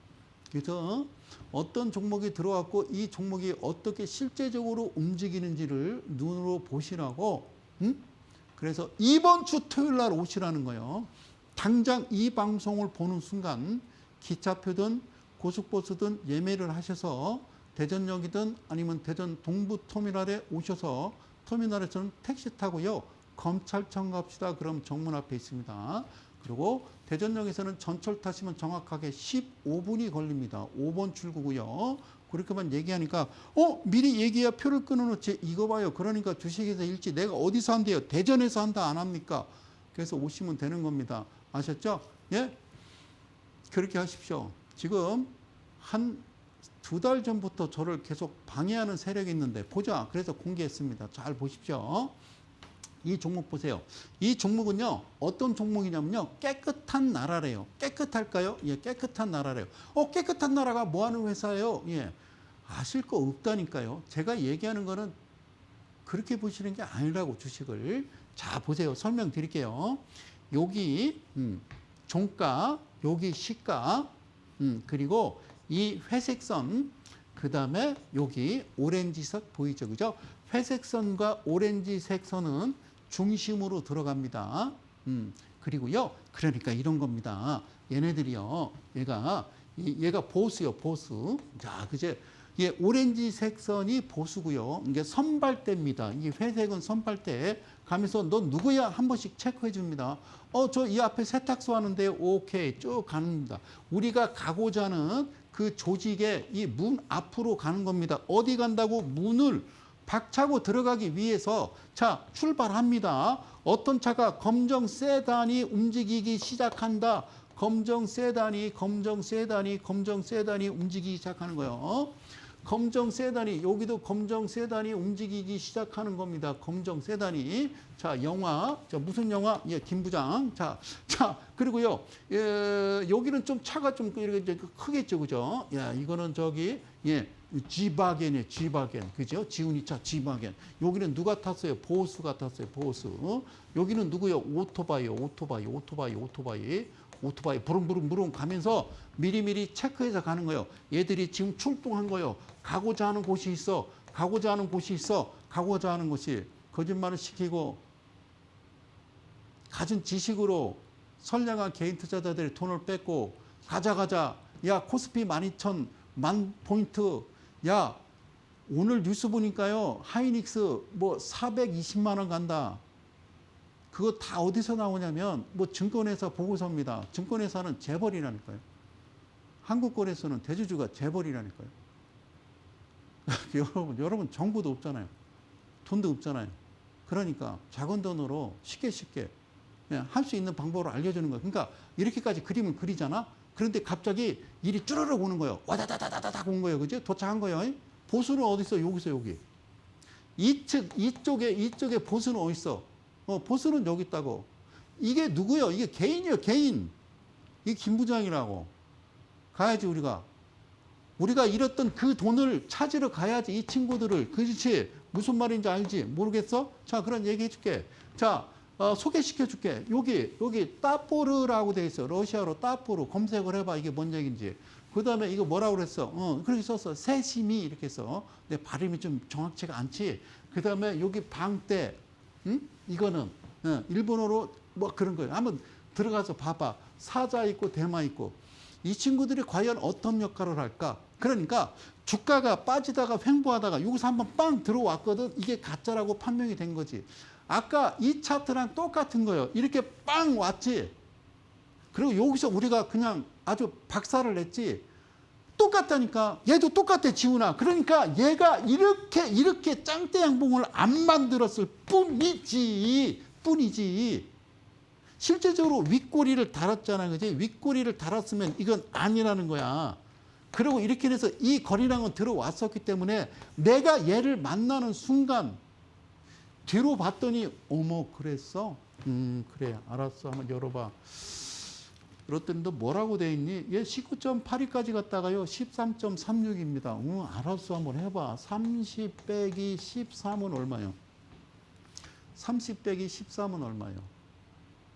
그래서 어떤 종목이 들어왔고 이 종목이 어떻게 실제적으로 움직이는지를 눈으로 보시라고. 그래서 이번 주 토요일 날 오시라는 거예요. 당장 이 방송을 보는 순간 기차표든 고속버스든 예매를 하셔서 대전역이든 아니면 대전 동부터미널에 오셔서 터미널에서는 택시 타고요. 검찰청 갑시다. 그럼 정문 앞에 있습니다. 그리고 대전역에서는 전철 타시면 정확하게 15분이 걸립니다. 5번 출구고요. 그렇게만 얘기하니까 미리 얘기해야 표를 끊어놓지. 이거 봐요. 그러니까 주식에서 일지 내가 어디서 한대요? 대전에서 한다 안 합니까? 그래서 오시면 되는 겁니다. 아셨죠? 예? 그렇게 하십시오. 지금 한 2달 전부터 저를 계속 방해하는 세력이 있는데 보자. 그래서 공개했습니다. 잘 보십시오. 이 종목 보세요. 이 종목은요. 어떤 종목이냐면요. 깨끗한 나라래요. 깨끗할까요? 예, 깨끗한 나라래요. 깨끗한 나라가 뭐 하는 회사예요? 예. 아실 거 없다니까요. 제가 얘기하는 거는 그렇게 보시는 게 아니라고 주식을. 자, 보세요. 설명드릴게요. 여기 종가, 여기 시가, 그리고 이 회색 선, 그 다음에 여기 오렌지색 보이죠? 그죠? 회색 선과 오렌지색 선은 중심으로 들어갑니다. 그리고요, 그러니까 이런 겁니다. 얘네들이요, 얘가 보스요, 보스. 자, 그제 예, 오렌지색 선이 보수고요. 이게 선발대입니다. 이 회색은 선발대 가면서 너 누구야 한 번씩 체크해 줍니다. 저 이 앞에 세탁소 하는데 오케이 쭉 가는겁니다. 우리가 가고자 하는 그 조직의 이 문 앞으로 가는 겁니다. 어디 간다고? 문을 박차고 들어가기 위해서 자 출발합니다. 어떤 차가 검정 세단이 움직이기 시작한다. 검정 세단이 움직이기 시작하는 거예요. 검정 세단이 여기도 검정 세단이 움직이기 시작하는 겁니다. 검정 세단이 자 영화 자 무슨 영화 예 김부장 자 그리고요 여기는 좀 차가 좀 이렇게 크겠죠 그죠? 야 이거는 저기 예 G바겐이에요 G바겐 그죠? 지훈이 차 G바겐 여기는 누가 탔어요? 보수가 탔어요 보수 여기는 누구요? 오토바이 부릉부릉 가면서 미리미리 체크해서 가는 거예요. 얘들이 지금 출동한 거예요. 가고자 하는 곳이 있어. 가고자 하는 곳이 거짓말을 시키고 가진 지식으로 선량한 개인 투자자들의 돈을 뺏고 가자 야 코스피 12,000만 포인트 야 오늘 뉴스 보니까요 하이닉스 뭐 420만 원 간다. 그거 다 어디서 나오냐면 뭐 증권회사 보고서입니다. 증권회사는 재벌이라니까요. 한국거래소는 대주주가 재벌이라니까요. 여러분 정보도 없잖아요. 돈도 없잖아요. 그러니까 작은 돈으로 쉽게 할 수 있는 방법을 알려주는 거예요. 그러니까 이렇게까지 그림을 그리잖아. 그런데 갑자기 일이 쭈르륵 오는 거예요. 와다다다다닥 온 거예요. 그죠? 도착한 거예요. 보수는 어디 있어? 여기서 여기. 이쪽에 보수는 어디 있어? 보수는 여기 있다고. 이게 누구요? 이게 개인이요, 개인. 이게 김 부장이라고. 가야지, 우리가 잃었던 그 돈을 찾으러 가야지, 이 친구들을. 그렇지? 무슨 말인지 알지? 모르겠어? 자, 그런 얘기 해줄게. 자, 소개시켜 줄게. 여기 따포르라고 돼 있어. 러시아로 따포르. 검색을 해봐. 이게 뭔 얘기인지. 그 다음에 이거 뭐라고 그랬어? 그렇게 썼어. 세심이 이렇게 써. 내 발음이 좀 정확치가 않지? 그 다음에 여기 방대. 응? 이거는 일본어로 뭐 그런 거예요. 한번 들어가서 봐봐. 사자 있고 대마 있고. 이 친구들이 과연 어떤 역할을 할까? 그러니까 주가가 빠지다가 횡보하다가 여기서 한번 빵 들어왔거든. 이게 가짜라고 판명이 된 거지. 아까 이 차트랑 똑같은 거예요. 이렇게 빵 왔지. 그리고 여기서 우리가 그냥 아주 박살을 냈지. 똑같다니까. 얘도 똑같아, 지훈아. 그러니까 얘가 이렇게 짱대 양봉을 안 만들었을 뿐이지. 실제적으로 윗꼬리를 달았잖아. 그지? 윗꼬리를 달았으면 이건 아니라는 거야. 그리고 이렇게 해서 이 거래량은 들어왔었기 때문에 내가 얘를 만나는 순간 뒤로 봤더니 어머 그랬어? 그래 알았어. 한번 열어봐. 그랬더니 너 뭐라고 돼 있니? 얘 19.82까지 갔다가요 13.36입니다. 알았어 한번 해봐. 30 빼기 13은 얼마요? 30 빼기 13은 얼마요?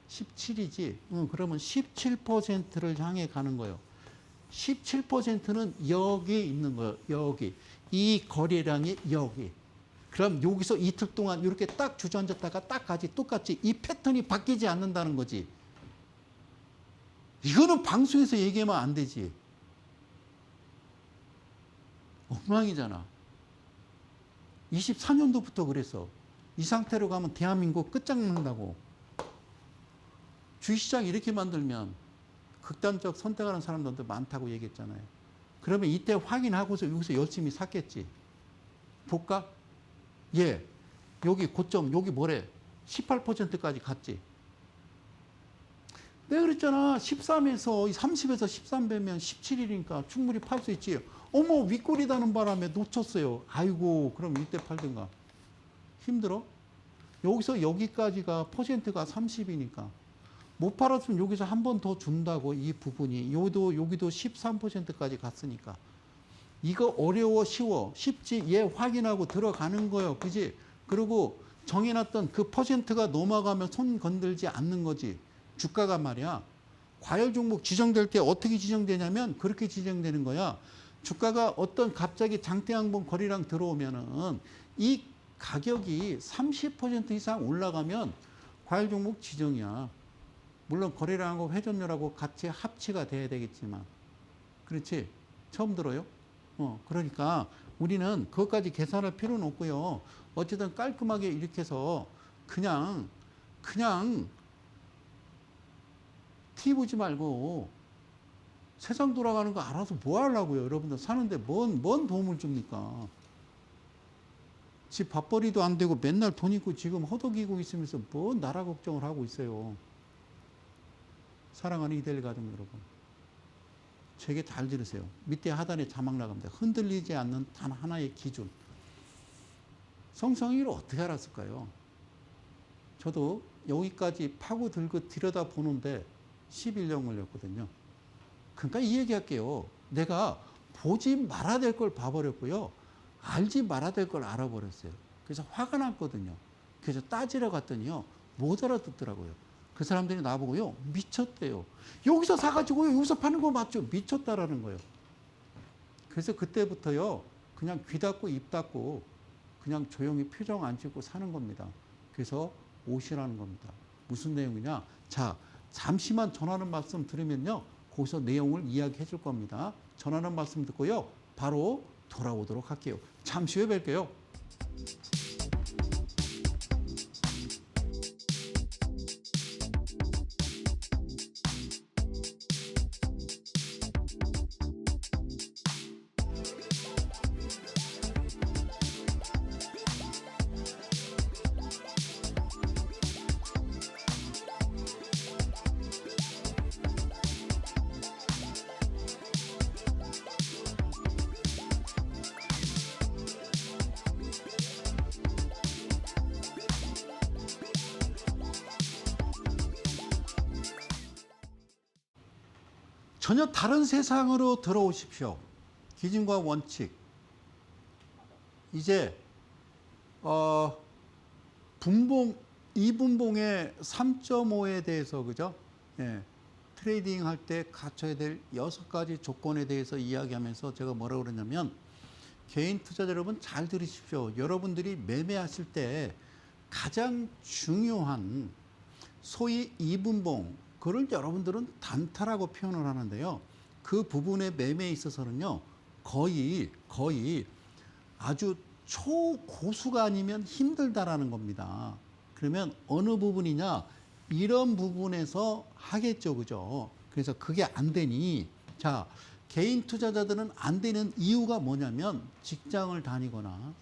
17이지. 그러면 17%를 향해 가는 거예요. 17%는 여기 있는 거예요. 여기. 이 거래량이 여기. 그럼 여기서 이틀 동안 이렇게 딱 주저앉았다가 딱 가지. 똑같이 이 패턴이 바뀌지 않는다는 거지. 이거는 방송에서 얘기하면 안 되지. 엉망이잖아. 24년도부터 그랬어. 이 상태로 가면 대한민국 끝장난다고. 주식시장 이렇게 만들면 극단적 선택하는 사람들도 많다고 얘기했잖아요. 그러면 이때 확인하고서 여기서 열심히 샀겠지. 볼까? 예. 여기 고점, 여기 뭐래? 18%까지 갔지. 내가 그랬잖아. 13에서 30에서 13배면 17일이니까 충분히 팔 수 있지. 어머 윗골이다는 바람에 놓쳤어요. 아이고 그럼 이때 팔든가. 힘들어? 여기서 여기까지가 퍼센트가 30이니까. 못 팔았으면 여기서 한 번 더 준다고 이 부분이. 여기도 13%까지 갔으니까. 이거 어려워 쉬워. 쉽지. 얘 확인하고 들어가는 거예요. 그지? 그리고 정해놨던 그 퍼센트가 넘어가면 손 건들지 않는 거지. 주가가 말이야. 과열 종목 지정될 때 어떻게 지정되냐면 그렇게 지정되는 거야. 주가가 어떤 갑자기 장대양봉 거래량 들어오면은 이 가격이 30% 이상 올라가면 과열 종목 지정이야. 물론 거래량하고 회전율하고 같이 합치가 돼야 되겠지만. 그렇지? 처음 들어요? 그러니까 우리는 그것까지 계산할 필요는 없고요. 어쨌든 깔끔하게 이렇게 해서 그냥 티 보지 말고 세상 돌아가는 거 알아서 뭐 하려고요. 여러분들 사는데 뭔 도움을 줍니까? 집 밥벌이도 안 되고 맨날 돈 있고 지금 허덕이고 있으면서 뭔 나라 걱정을 하고 있어요. 사랑하는 이데일 가족 여러분. 제 얘기 잘 들으세요. 밑에 하단에 자막 나갑니다. 흔들리지 않는 단 하나의 기준. 성성이를 어떻게 알았을까요? 저도 여기까지 파고들고 들여다보는데 11년 걸렸거든요. 그러니까 이 얘기할게요. 내가 보지 말아야 될 걸 봐버렸고요. 알지 말아야 될 걸 알아버렸어요. 그래서 화가 났거든요. 그래서 따지러 갔더니요. 못 알아듣더라고요. 그 사람들이 나보고요. 미쳤대요. 여기서 사가지고요. 여기서 파는 거 맞죠? 미쳤다라는 거예요. 그래서 그때부터요. 그냥 귀 닫고 입 닫고 그냥 조용히 표정 안 짓고 사는 겁니다. 그래서 옷이라는 겁니다. 무슨 내용이냐? 자, 잠시만 전하는 말씀 들으면요. 거기서 내용을 이야기해 줄 겁니다. 전하는 말씀 듣고요. 바로 돌아오도록 할게요. 잠시 후에 뵐게요. 전혀 다른 세상으로 들어오십시오. 기준과 원칙. 이제 분봉, 이분봉의 3.5에 대해서 그죠? 예, 트레이딩 할 때 갖춰야 될 6가지 조건에 대해서 이야기하면서 제가 뭐라고 그러냐면 개인 투자자 여러분 잘 들으십시오. 여러분들이 매매하실 때 가장 중요한 소위 이분봉, 그걸 여러분들은 단타라고 표현을 하는데요. 그 부분의 매매에 있어서는요, 거의 아주 초고수가 아니면 힘들다라는 겁니다. 그러면 어느 부분이냐? 이런 부분에서 하겠죠, 그죠? 그래서 그게 안 되니, 자, 개인 투자자들은 안 되는 이유가 뭐냐면 직장을 다니거나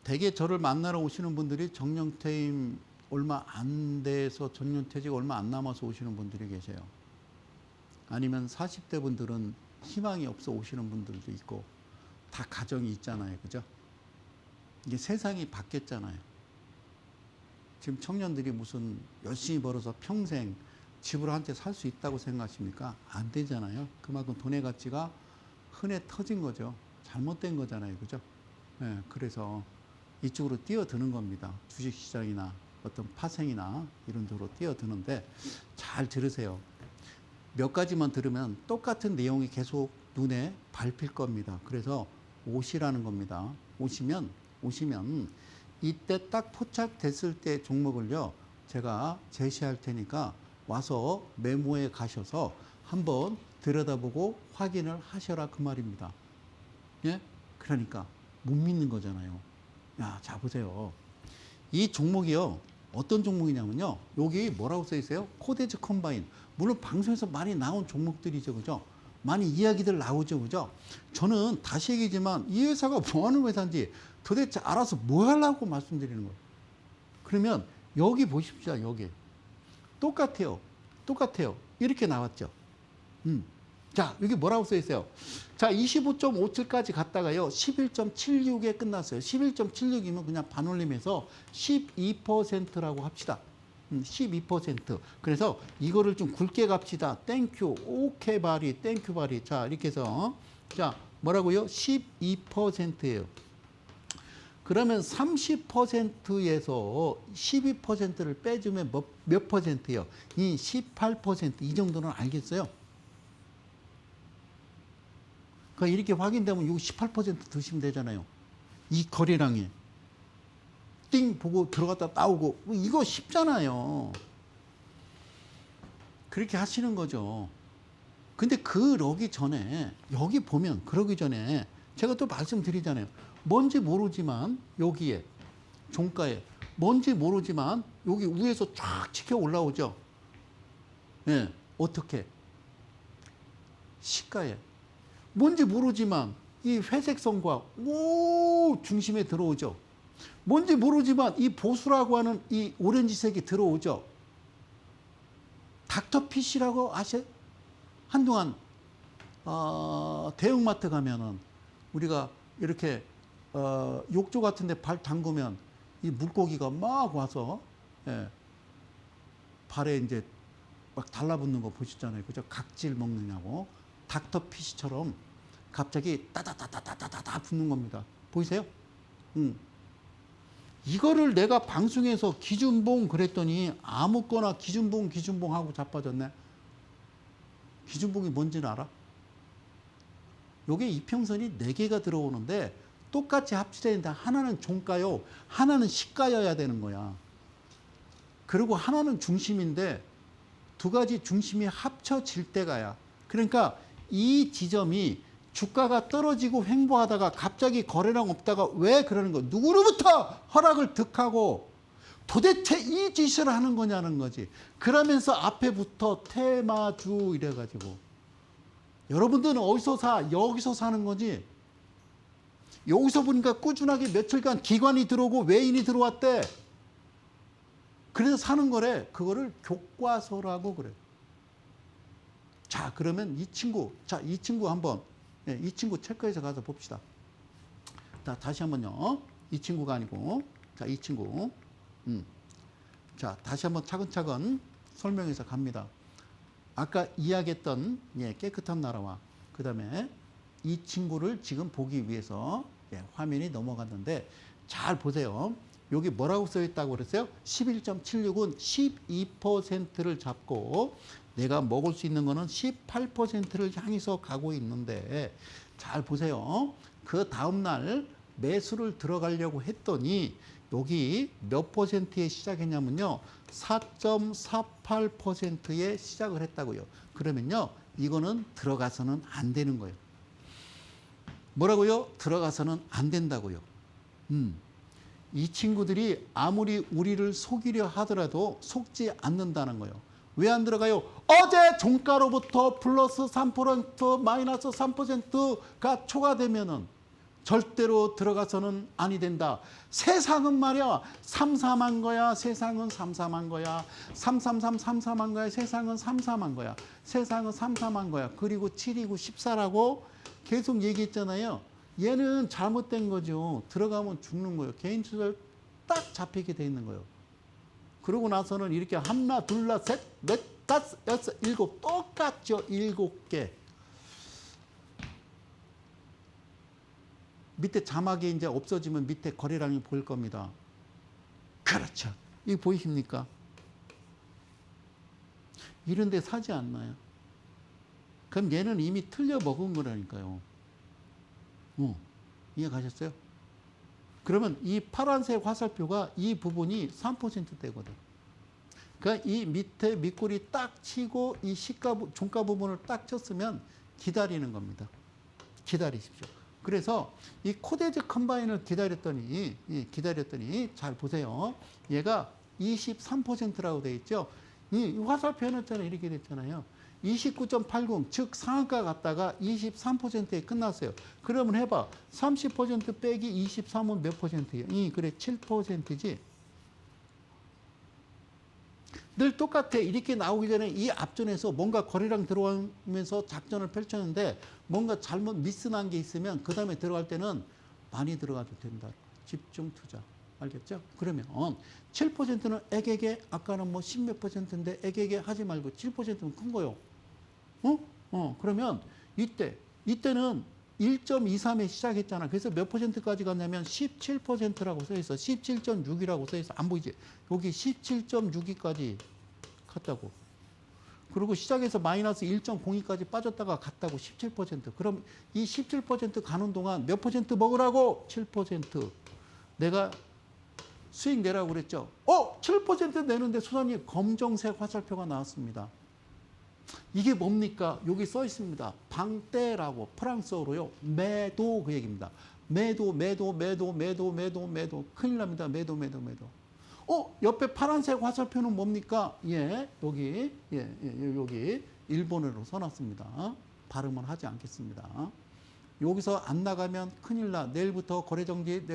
대개 저를 만나러 오시는 분들이 정년퇴임 얼마 안 돼서 정년퇴직 얼마 안 남아서 오시는 분들이 계세요. 아니면 40대 분들은 희망이 없어 오시는 분들도 있고 다 가정이 있잖아요. 그죠? 이게 세상이 바뀌었잖아요. 지금 청년들이 무슨 열심히 벌어서 평생 집으로 한 채 살 수 있다고 생각하십니까? 안 되잖아요. 그만큼 돈의 가치가 흔해 터진 거죠. 잘못된 거잖아요. 그죠? 네, 그래서 이쪽으로 뛰어드는 겁니다. 주식시장이나 어떤 파생이나 이런 쪽으로 뛰어드는데 잘 들으세요. 몇 가지만 들으면 똑같은 내용이 계속 눈에 밟힐 겁니다. 그래서 오시라는 겁니다. 오시면 이때 딱 포착됐을 때 종목을요. 제가 제시할 테니까 와서 메모에 가셔서 한번 들여다보고 확인을 하셔라 그 말입니다. 예? 그러니까 못 믿는 거잖아요. 야, 자 보세요. 이 종목이요. 어떤 종목이냐면요. 여기 뭐라고 써 있어요? 코데즈 컴바인. 물론 방송에서 많이 나온 종목들이죠. 그죠? 많이 이야기들 나오죠. 그죠? 저는 다시 얘기지만 이 회사가 뭐 하는 회사인지 도대체 알아서 뭐 하려고 말씀드리는 거예요. 그러면 여기 보십시오. 여기. 똑같아요. 이렇게 나왔죠. 자, 여기 뭐라고 써 있어요? 자, 25.57까지 갔다가요. 11.76에 끝났어요. 11.76이면 그냥 반올림해서 12%라고 합시다. 12%. 그래서 이거를 좀 굵게 갑시다. 땡큐. 오케이 바리. 땡큐 바리. 자, 이렇게 해서 자, 뭐라고요? 12%예요. 그러면 30%에서 12%를 빼주면 몇 퍼센트예요? 이 18%. 이 정도는 알겠어요? 그러니까 이렇게 확인되면 이거 18% 드시면 되잖아요. 이 거래량이. 띵 보고 들어갔다 나오고 이거 쉽잖아요. 그렇게 하시는 거죠. 근데 그러기 전에 여기 보면 그러기 전에 제가 또 말씀드리잖아요. 뭔지 모르지만 여기에 종가에 뭔지 모르지만 여기 위에서 쫙 치켜 올라오죠. 예, 어떻게? 시가에 뭔지 모르지만 이 회색 선과 오 중심에 들어오죠. 뭔지 모르지만 이 보수라고 하는 이 오렌지색이 들어오죠. 닥터피쉬라고 아세요? 한동안 대형마트 가면은 우리가 이렇게 욕조 같은 데 발 담그면 이 물고기가 막 와서 예, 발에 이제 막 달라붙는 거 보셨잖아요. 그죠? 각질 먹느냐고. 닥터피쉬처럼 갑자기 따다다다다다다 붙는 겁니다. 보이세요? 이거를 내가 방송에서 기준봉 그랬더니 아무거나 기준봉 하고 자빠졌네. 기준봉이 뭔지는 알아? 요게 이평선이 4개가 들어오는데 똑같이 합치되는데 하나는 종가요, 하나는 시가여야 되는 거야. 그리고 하나는 중심인데 두 가지 중심이 합쳐질 때가야. 그러니까 이 지점이 주가가 떨어지고 횡보하다가 갑자기 거래량 없다가 왜 그러는 거? 누구로부터 허락을 득하고 도대체 이 짓을 하는 거냐는 거지. 그러면서 앞에부터 테마주 이래가지고 여러분들은 어디서 사? 여기서 사는 거지. 여기서 보니까 꾸준하게 며칠간 기관이 들어오고 외인이 들어왔대. 그래서 사는 거래. 그거를 교과서라고 그래. 자, 그러면 이 친구 한번, 이 친구 체크해서 가서 봅시다. 자, 다시 한번요. 이 친구가 아니고, 자, 이 친구. 자, 다시 한번 차근차근 설명해서 갑니다. 아까 이야기했던 깨끗한 나라와 그 다음에 이 친구를 지금 보기 위해서 화면이 넘어갔는데 잘 보세요. 여기 뭐라고 써 있다고 그랬어요? 11.76은 12%를 잡고 내가 먹을 수 있는 거는 18%를 향해서 가고 있는데 잘 보세요. 그 다음날 매수를 들어가려고 했더니 여기 몇 퍼센트에 시작했냐면요. 4.48%에 시작을 했다고요. 그러면요. 이거는 들어가서는 안 되는 거예요. 뭐라고요? 들어가서는 안 된다고요. 이 친구들이 아무리 우리를 속이려 하더라도 속지 않는다는 거예요. 왜 안 들어가요? 어제 종가로부터 플러스 3% 마이너스 3%가 초과되면은 절대로 들어가서는 아니 된다. 세상은 말이야 3,4만 거야. 세상은 3,4만 거야. 333 3,4만 거야. 세상은 3,4만 거야. 세상은 3,4만 거야. 그리고 7이고 14라고 계속 얘기했잖아요. 얘는 잘못된 거죠. 들어가면 죽는 거예요. 개인 투자를 딱 잡히게 돼 있는 거예요. 그러고 나서는 이렇게 하나, 둘, 셋, 넷, 다섯, 여섯, 일곱 똑같죠. 7개. 밑에 자막이 이제 없어지면 밑에 거래량이 보일 겁니다. 그렇죠. 이거 보이십니까? 이런 데 사지 않나요? 그럼 얘는 이미 틀려 먹은 거라니까요. 이해 가셨어요? 그러면 이 파란색 화살표가 이 부분이 3%대거든. 그러니까 이 밑에 밑골이 딱 치고 이 종가 부분을 딱 쳤으면 기다리는 겁니다. 기다리십시오. 그래서 이 코데즈 컴바인을 기다렸더니 잘 보세요. 얘가 23%라고 돼 있죠. 이 화살표 해놨잖아요. 이렇게 됐잖아요. 29.80, 즉 상한가 갔다가 23%에 끝났어요. 그러면 해봐. 30% 빼기 23은 몇 퍼센트예요? 그래 7%지. 늘 똑같아. 이렇게 나오기 전에 이 앞전에서 뭔가 거래량 들어오면서 작전을 펼쳤는데 뭔가 잘못 미스난 게 있으면 그 다음에 들어갈 때는 많이 들어가도 된다. 집중 투자. 알겠죠? 그러면 7%는 애게게 아까는 뭐 10몇 %인데 애게게 하지 말고 7%는 큰 거요. 그러면 이때는 1.23에 시작했잖아. 그래서 몇 %까지 갔냐면 17%라고 써 있어. 17.6이라고 써 있어. 안 보이지? 여기 17.62까지 갔다고. 그리고 시작해서 마이너스 1.02까지 빠졌다가 갔다고 17%. 그럼 이 17% 가는 동안 몇 퍼센트 먹으라고? 7%. 내가 수익 내라고 그랬죠. 7% 내는데 소장님 검정색 화살표가 나왔습니다. 이게 뭡니까? 여기 써 있습니다. 방떼라고 프랑스어로요. 매도 그 얘기입니다. 매도. 큰일 납니다. 매도. 옆에 파란색 화살표는 뭡니까? 예, 여기 일본어로 써놨습니다. 발음은 하지 않겠습니다. 여기서 안 나가면 큰일 나. 내일부터 거래정지,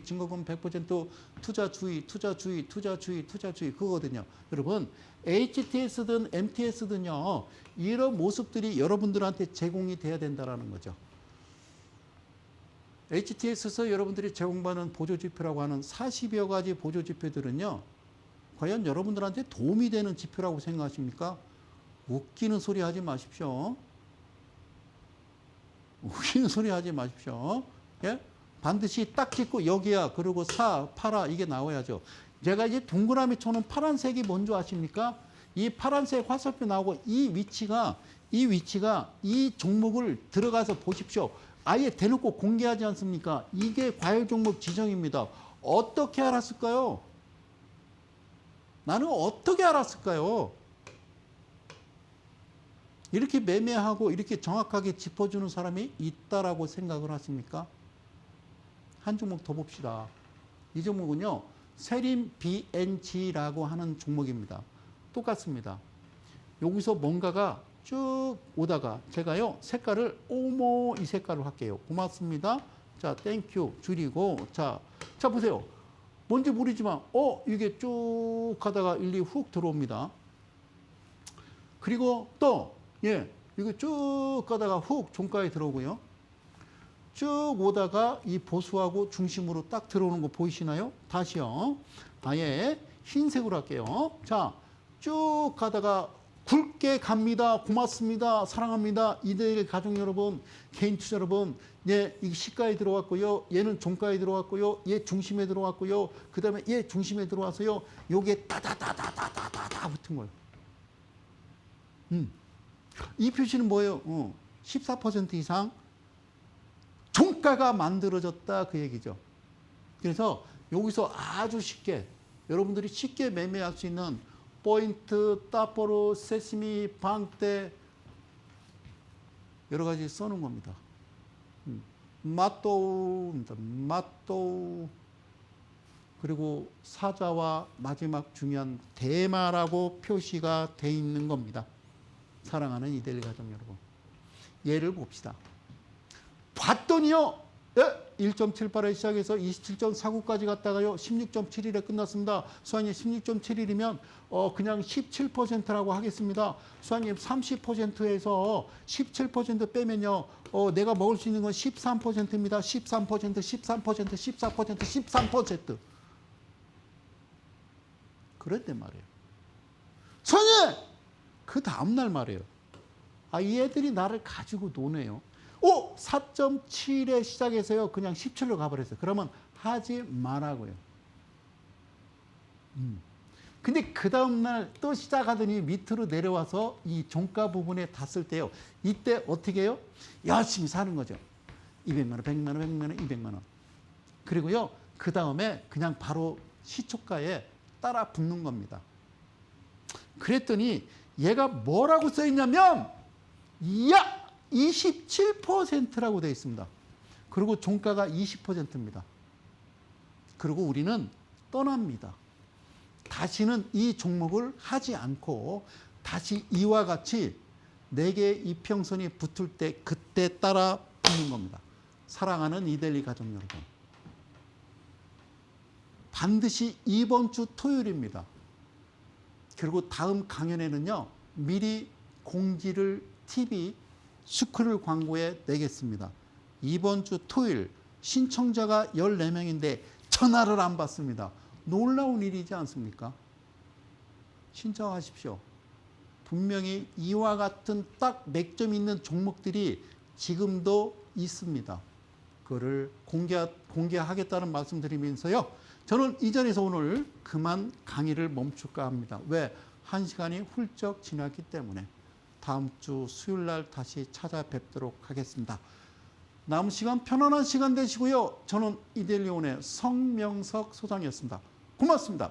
증거금 100% 투자주의 그거거든요. 여러분, HTS든 MTS든요, 이런 모습들이 여러분들한테 제공이 돼야 된다는 거죠. HTS에서 여러분들이 제공받는 보조지표라고 하는 40여 가지 보조지표들은요, 과연 여러분들한테 도움이 되는 지표라고 생각하십니까? 웃기는 소리 하지 마십시오. 예? 반드시 딱 찍고 여기야, 그리고 사, 팔아, 이게 나와야죠. 제가 이제 동그라미 쳐는 파란색이 뭔지 아십니까? 이 파란색 화살표 나오고 이 위치가 이 종목을 들어가서 보십시오. 아예 대놓고 공개하지 않습니까? 이게 과열 종목 지정입니다. 어떻게 알았을까요? 나는 어떻게 알았을까요? 이렇게 매매하고 이렇게 정확하게 짚어주는 사람이 있다라고 생각을 하십니까? 한 종목 더 봅시다. 이 종목은요, 세림 BNG라고 하는 종목입니다. 똑같습니다. 여기서 뭔가가 쭉 오다가 제가요, 색깔을 이 색깔로 할게요. 고맙습니다. 자, 땡큐 줄이고, 자 보세요. 뭔지 모르지만 이게 쭉 가다가 일리 훅 들어옵니다. 그리고 또 이거 쭉 가다가 훅 종가에 들어오고요. 쭉 오다가 이 보수하고 중심으로 딱 들어오는 거 보이시나요? 다시요. 아예 흰색으로 할게요. 자, 쭉 가다가 굵게 갑니다. 고맙습니다. 사랑합니다. 이데일 가족 여러분, 개인 투자 여러분, 이 시가에 들어왔고요. 얘는 종가에 들어왔고요. 얘 중심에 들어왔고요. 그 다음에 얘 중심에 들어와서요. 요게 따다다다다다다 붙은 거예요. 이 표시는 뭐예요? 14% 이상 종가가 만들어졌다 그 얘기죠. 그래서 여기서 아주 쉽게 여러분들이 쉽게 매매할 수 있는 포인트, 따포로, 세시미, 방떼 여러 가지 써놓은 겁니다. 맛도우입니다. 맛도우. 그리고 사자와 마지막 중요한 대마라고 표시가 돼 있는 겁니다. 사랑하는 이데일 가족 여러분. 예를 봅시다. 봤더니요. 1.78에 시작해서 27.49까지 갔다가요. 16.71에 끝났습니다. 수환님 16.71이면 그냥 17%라고 하겠습니다. 수환님 30%에서 17% 빼면요. 내가 먹을 수 있는 건 13%입니다. 13%. 그랬단 말이에요. 수환님! 그 다음날 말이에요. 이 애들이 나를 가지고 노네요. 4.7에 시작해서요. 그냥 17로 가버렸어요. 그러면 하지 말라고요. 근데 그 다음날 또 시작하더니 밑으로 내려와서 이 종가 부분에 닿았을 때요. 이때 어떻게 해요? 열심히 사는 거죠. 200만 원, 100만 원, 100만 원, 200만 원. 그리고요. 그 다음에 그냥 바로 시초가에 따라 붙는 겁니다. 그랬더니 얘가 뭐라고 써 있냐면 27%라고 되어 있습니다. 그리고 종가가 20%입니다. 그리고 우리는 떠납니다. 다시는 이 종목을 하지 않고 다시 이와 같이 4개의 이평선이 붙을 때 그때 따라 붙는 겁니다. 사랑하는 이데일리 가족 여러분. 반드시 이번 주 토요일입니다. 그리고 다음 강연에는요. 미리 공지를 TV 스크롤 광고에 내겠습니다. 이번 주 토요일 신청자가 14명인데 전화를 안 받습니다. 놀라운 일이지 않습니까? 신청하십시오. 분명히 이와 같은 딱 맥점 있는 종목들이 지금도 있습니다. 그거를 공개하겠다는 말씀드리면서요. 저는 이 자리에서 오늘 그만 강의를 멈출까 합니다. 왜? 1시간이 훌쩍 지났기 때문에. 다음 주 수요일 날 다시 찾아뵙도록 하겠습니다. 남은 시간 편안한 시간 되시고요. 저는 이데일리온의 성명석 소장이었습니다. 고맙습니다.